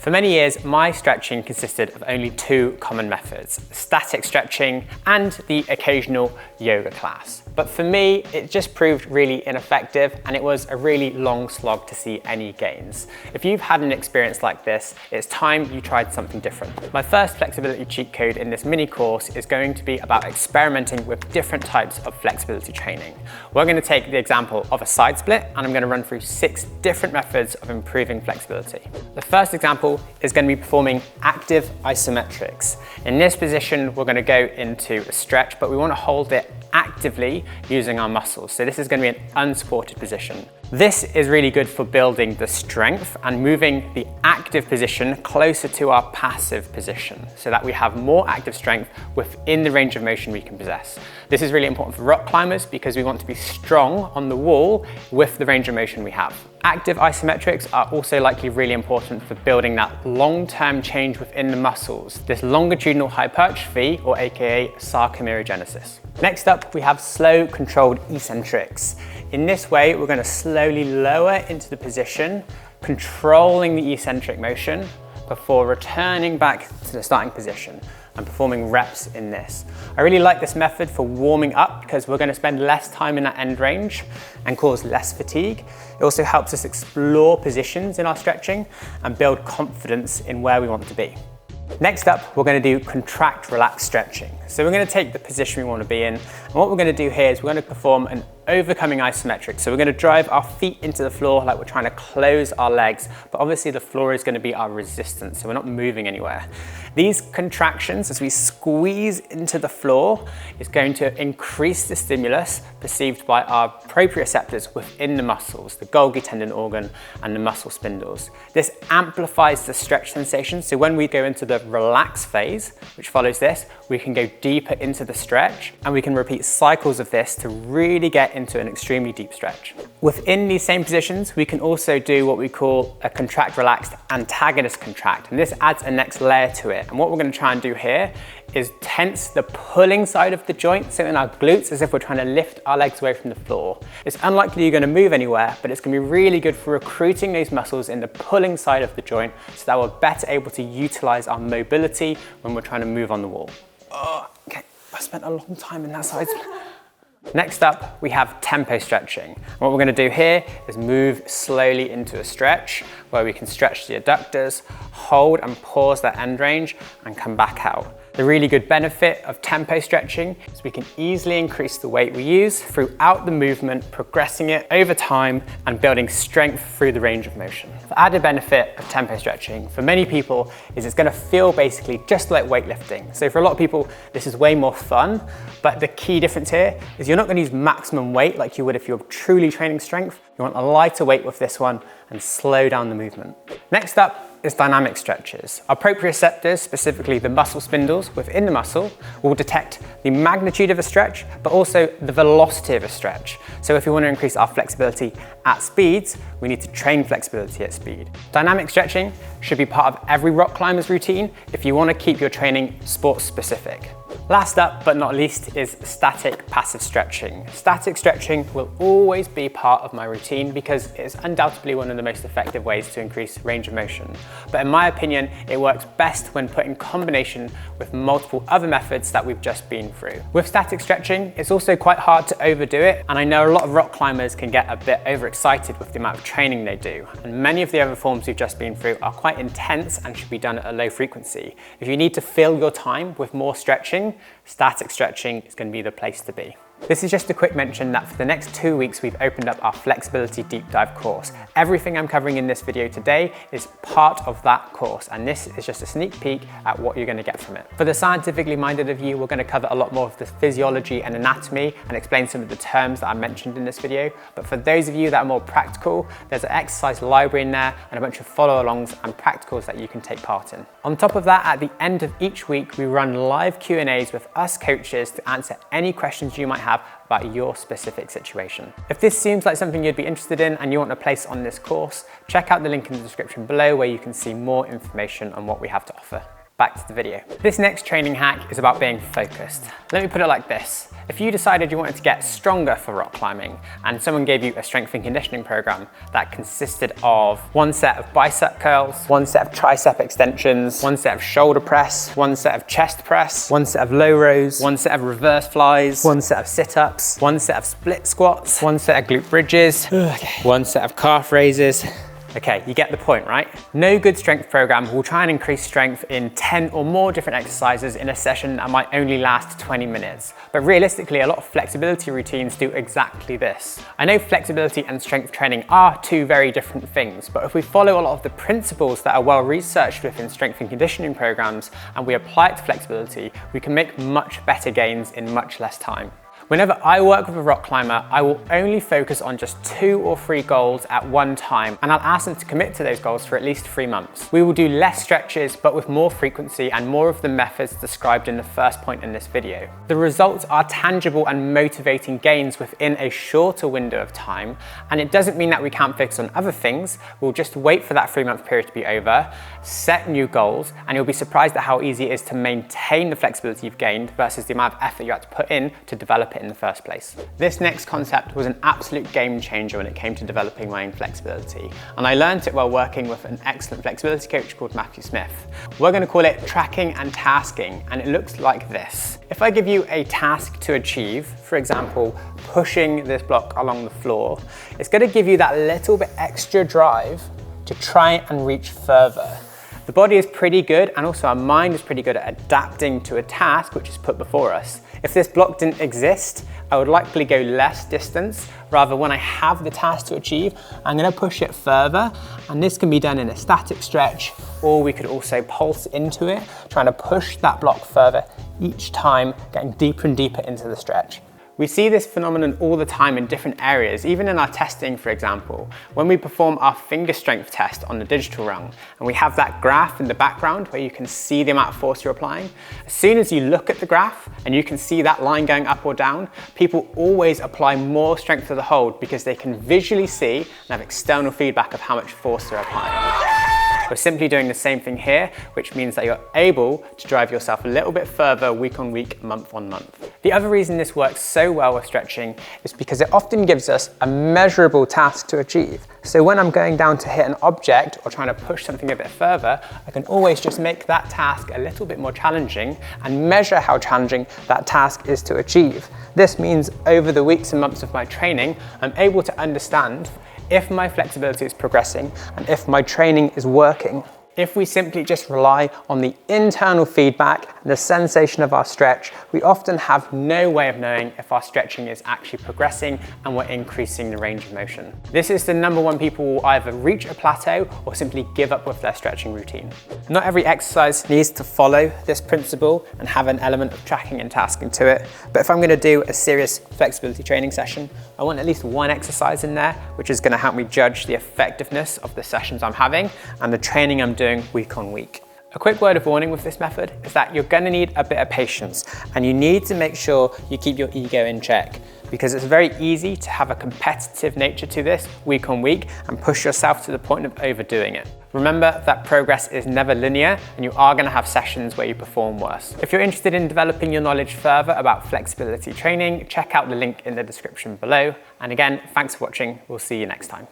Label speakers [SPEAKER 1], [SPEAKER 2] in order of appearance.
[SPEAKER 1] For many years, my stretching consisted of only two common methods, static stretching and the occasional yoga class. But for me, it just proved really ineffective and it was a really long slog to see any gains. If you've had an experience like this, it's time you tried something different. My first flexibility cheat code in this mini course is going to be about experimenting with different types of flexibility training. We're going to take the example of a side split and I'm going to run through 6 different methods of improving flexibility. The first example is going to be performing active isometrics. In this position, we're going to go into a stretch, but we want to hold it actively using our muscles. So this is going to be an unsupported position. This is really good for building the strength and moving the active position closer to our passive position so that we have more active strength within the range of motion we can possess. This is really important for rock climbers because we want to be strong on the wall with the range of motion we have. Active isometrics are also likely really important for building that long-term change within the muscles, this longitudinal hypertrophy, or aka sarcomerogenesis. Next up, we have slow controlled eccentrics. In this way, we're going to slowly lower into the position, controlling the eccentric motion before returning back to the starting position and performing reps in this. I really like this method for warming up because we're going to spend less time in that end range and cause less fatigue. It also helps us explore positions in our stretching and build confidence in where we want to be. Next up, we're going to do contract relax stretching. So we're going to take the position we want to be in, and what we're going to do here is we're going to perform an overcoming isometric. So we're going to drive our feet into the floor like we're trying to close our legs, but obviously the floor is going to be our resistance, so we're not moving anywhere. These contractions, as we squeeze into the floor, is going to increase the stimulus perceived by our proprioceptors within the muscles, the Golgi tendon organ and the muscle spindles. This amplifies the stretch sensation, so when we go into the relax phase, which follows this, we can go deeper into the stretch and we can repeat cycles of this to really get into an extremely deep stretch. Within these same positions, we can also do what we call a contract relaxed antagonist contract, and this adds a next layer to it. And what we're going to try and do here is tense the pulling side of the joint, so in our glutes, as if we're trying to lift our legs away from the floor. It's unlikely you're going to move anywhere, but it's going to be really good for recruiting those muscles in the pulling side of the joint so that we're better able to utilize our mobility when we're trying to move on the wall. Oh, okay, I spent a long time in that side. Next up, we have tempo stretching. What we're going to do here is move slowly into a stretch where we can stretch the adductors, hold and pause that end range and come back out. The really good benefit of tempo stretching is we can easily increase the weight we use throughout the movement, progressing it over time and building strength through the range of motion. The added benefit of tempo stretching for many people is it's going to feel basically just like weightlifting. So for a lot of people, this is way more fun, but the key difference here is you're not going to use maximum weight like you would if you're truly training strength. You want a lighter weight with this one and slow down the movement. Next up is dynamic stretches. Our proprioceptors, specifically the muscle spindles within the muscle, will detect the magnitude of a stretch, but also the velocity of a stretch. So if we want to increase our flexibility at speeds, we need to train flexibility at speed. Dynamic stretching should be part of every rock climber's routine if you want to keep your training sports specific. Last up, but not least, is static passive stretching. Static stretching will always be part of my routine because it's undoubtedly one of the most effective ways to increase range of motion. But in my opinion, it works best when put in combination with multiple other methods that we've just been through. With static stretching, it's also quite hard to overdo it, and I know a lot of rock climbers can get a bit overexcited with the amount of training they do. And many of the other forms we've just been through are quite intense and should be done at a low frequency. If you need to fill your time with more stretching, static stretching is going to be the place to be. This is just a quick mention that for the next 2 weeks we've opened up our flexibility deep dive course. Everything I'm covering in this video today is part of that course, and this is just a sneak peek at what you're going to get from it. For the scientifically minded of you, we're going to cover a lot more of the physiology and anatomy and explain some of the terms that I mentioned in this video. But for those of you that are more practical, there's an exercise library in there and a bunch of follow-alongs and practicals that you can take part in. On top of that, at the end of each week, we run live Q&As with us coaches to answer any questions you might have about your specific situation. If this seems like something you'd be interested in and you want a place on this course, check out the link in the description below where you can see more information on what we have to offer. Back to the video. This next training hack is about being focused. Let me put it like this. If you decided you wanted to get stronger for rock climbing and someone gave you a strength and conditioning program that consisted of one set of bicep curls, one set of tricep extensions, one set of shoulder press, one set of chest press, one set of low rows, one set of reverse flies, one set of sit-ups, one set of split squats, one set of glute bridges, one set of calf raises. Okay, you get the point, right? No good strength program will try and increase strength in 10 or more different exercises in a session that might only last 20 minutes. But realistically, a lot of flexibility routines do exactly this. I know flexibility and strength training are two very different things, but if we follow a lot of the principles that are well researched within strength and conditioning programs and we apply it to flexibility, we can make much better gains in much less time. Whenever I work with a rock climber, I will only focus on just 2 or 3 goals at one time, and I'll ask them to commit to those goals for at least 3 months. We will do less stretches, but with more frequency and more of the methods described in the first point in this video. The results are tangible and motivating gains within a shorter window of time, and it doesn't mean that we can't focus on other things. We'll just wait for that 3-month period to be over, set new goals, and you'll be surprised at how easy it is to maintain the flexibility you've gained versus the amount of effort you had to put in to develop it in the first place. This next concept was an absolute game changer when it came to developing my own flexibility, and I learned it while working with an excellent flexibility coach called Matthew Smith. We're going to call it tracking and tasking, and it looks like this. If I give you a task to achieve, for example, pushing this block along the floor, it's going to give you that little bit extra drive to try and reach further. The body is pretty good, and also our mind is pretty good at adapting to a task which is put before us. If this block didn't exist, I would likely go less distance. Rather, when I have the task to achieve, I'm going to push it further, and this can be done in a static stretch, or we could also pulse into it, trying to push that block further each time, getting deeper and deeper into the stretch. We see this phenomenon all the time in different areas, even in our testing, for example. When we perform our finger strength test on the digital realm, and we have that graph in the background where you can see the amount of force you're applying, as soon as you look at the graph and you can see that line going up or down, people always apply more strength to the hold because they can visually see and have external feedback of how much force they're applying. We're simply doing the same thing here, which means that you're able to drive yourself a little bit further week on week, month on month. The other reason this works so well with stretching is because it often gives us a measurable task to achieve. So when I'm going down to hit an object or trying to push something a bit further, I can always just make that task a little bit more challenging and measure how challenging that task is to achieve. This means over the weeks and months of my training, I'm able to understand if my flexibility is progressing and if my training is working. If we simply just rely on the internal feedback and the sensation of our stretch, we often have no way of knowing if our stretching is actually progressing and we're increasing the range of motion. This is the number one people will either reach a plateau or simply give up with their stretching routine. Not every exercise needs to follow this principle and have an element of tracking and tasking to it, but if I'm going to do a serious flexibility training session, I want at least one exercise in there which is going to help me judge the effectiveness of the sessions I'm having and the training I'm doing week on week. A quick word of warning with this method is that you're going to need a bit of patience, and you need to make sure you keep your ego in check, because it's very easy to have a competitive nature to this week on week and push yourself to the point of overdoing it. Remember that progress is never linear, and you are going to have sessions where you perform worse. If you're interested in developing your knowledge further about flexibility training, check out the link in the description below. And again, thanks for watching. We'll see you next time.